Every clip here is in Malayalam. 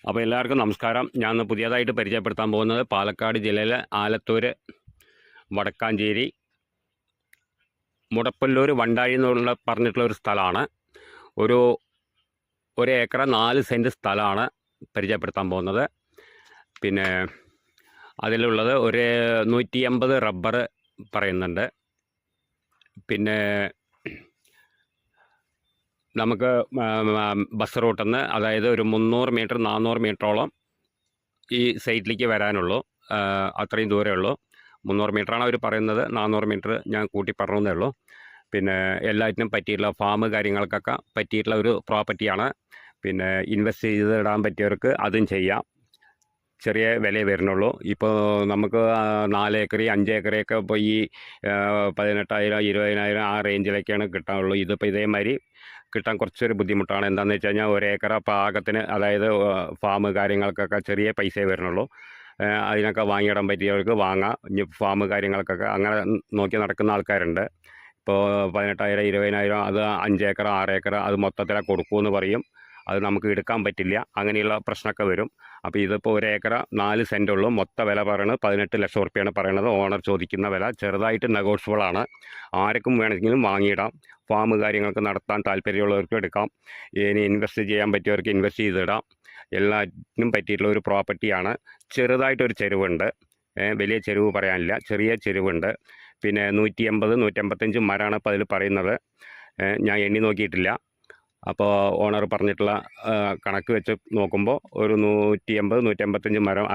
അപ്പോൾ എല്ലാവർക്കും നമസ്കാരം. ഞാൻ ഇന്ന് പുതിയതായിട്ട് പരിചയപ്പെടുത്താൻ പോകുന്നത് പാലക്കാട് ജില്ലയിലെ ആലത്തൂർ വടക്കാഞ്ചേരി മുടപ്പല്ലൂർ വണ്ടാഴി എന്നുള്ള പറഞ്ഞിട്ടുള്ള ഒരു സ്ഥലമാണ്. ഒരു ഏക്കർ 4 സെൻറ്റ് സ്ഥലമാണ് പരിചയപ്പെടുത്താൻ പോകുന്നത്. പിന്നെ അതിലുള്ളത് ഒരു 180 റബ്ബർ പറയുന്നുണ്ട്. പിന്നെ നമുക്ക് ബസ് റൂട്ടിൽ നിന്ന് അതായത് ഒരു 300 മീറ്റർ 400 മീറ്ററോളം ഈ സൈറ്റിലേക്ക് വരാനുള്ളൂ. അത്രയും ദൂരമേ ഉള്ളൂ. 300 മീറ്ററാണ് അവർ പറയുന്നത്, 400 മീറ്റർ ഞാൻ കൂട്ടി പറഞ്ഞതേ ഉള്ളൂ. പിന്നെ എല്ലാറ്റിനും പറ്റിയിട്ടുള്ള ഫാം കാര്യങ്ങൾക്കൊക്കെ പറ്റിയിട്ടുള്ള ഒരു പ്രോപ്പർട്ടിയാണ്. പിന്നെ ഇൻവെസ്റ്റ് ചെയ്തിടാൻ പറ്റിയവർക്ക് അതും ചെയ്യാം. ചെറിയ വിലയെ വരുന്നുള്ളൂ. ഇപ്പോൾ നമുക്ക് 4 ഏക്കർ 5 ഏക്കറൊക്കെ ഇപ്പോൾ ഈ 18,000 20,000 ആ റേഞ്ചിലൊക്കെയാണ് കിട്ടാനുള്ളൂ. ഇതിപ്പോൾ ഇതേമാതിരി കിട്ടാൻ കുറച്ചൊരു ബുദ്ധിമുട്ടാണ്. എന്താണെന്ന് വെച്ച് കഴിഞ്ഞാൽ ഒരേക്കറ പാകത്തിന്, അതായത് ഫാം കാര്യങ്ങൾക്കൊക്കെ ചെറിയ പൈസയെ വരുന്നുള്ളൂ. അതിനൊക്കെ വാങ്ങിയിടാൻ പറ്റിയവർക്ക് വാങ്ങാം. ഇനി ഫാം കാര്യങ്ങൾക്കൊക്കെ അങ്ങനെ നോക്കി നടക്കുന്ന ആൾക്കാരുണ്ട്. ഇപ്പോൾ 18,000 20,000 അത് 5 ഏക്കർ 6 ഏക്കർ അത് മൊത്തത്തിലാണ് കൊടുക്കുമെന്ന് പറയും. അത് നമുക്ക് എടുക്കാൻ പറ്റില്ല. അങ്ങനെയുള്ള പ്രശ്നമൊക്കെ വരും. അപ്പോൾ ഇതിപ്പോൾ 1 ഏക്കർ 4 സെൻറ്റ് ഉള്ളൂ. മൊത്ത വില പറയുന്നത് 18 ലക്ഷം റുപ്യാണ് പറയുന്നത്. ഓണർ ചോദിക്കുന്ന വില ചെറുതായിട്ട് നെഗോഷ്യബിളാണ്. ആർക്കും വേണമെങ്കിലും വാങ്ങിയിടാം. ഫാം കാര്യങ്ങൾക്ക് നടത്താൻ താല്പര്യമുള്ളവർക്ക് എടുക്കാം. ഇനി ഇൻവെസ്റ്റ് ചെയ്യാൻ പറ്റിയവർക്ക് ഇൻവെസ്റ്റ് ചെയ്തിടാം. എല്ലാറ്റിനും പറ്റിയിട്ടുള്ള ഒരു പ്രോപ്പർട്ടിയാണ്. ചെറുതായിട്ടൊരു ചെരുവുണ്ട്. വലിയ ചെരുവ് പറയാനില്ല, ചെറിയ ചെരുവുണ്ട്. പിന്നെ 180 185 മരമാണ് ഇപ്പോൾ അതിൽ പറയുന്നത്. ഞാൻ എണ്ണി നോക്കിയിട്ടില്ല. അപ്പോൾ ഓണർ പറഞ്ഞിട്ടുള്ള കണക്ക് വെച്ച് നോക്കുമ്പോൾ ഒരു 180 185 മരം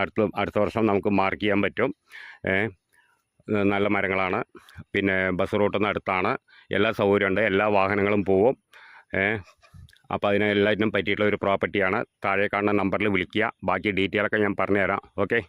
അടുത്ത വർഷം നമുക്ക് മാർക്ക് ചെയ്യാൻ പറ്റും. നല്ല മരങ്ങളാണ്. പിന്നെ ബസ് റൂട്ടിൽ നിന്ന് അടുത്താണ്. എല്ലാ സൗകര്യമുണ്ട്. എല്ലാ വാഹനങ്ങളും പോവും. അപ്പോൾ അതിനെല്ലാറ്റിനും പറ്റിയിട്ടുള്ള ഒരു പ്രോപ്പർട്ടിയാണ്. താഴെ കാണുന്ന നമ്പറിൽ വിളിക്കുക. ബാക്കി ഡീറ്റെയിലൊക്കെ ഞാൻ പറഞ്ഞുതരാം. ഓക്കെ.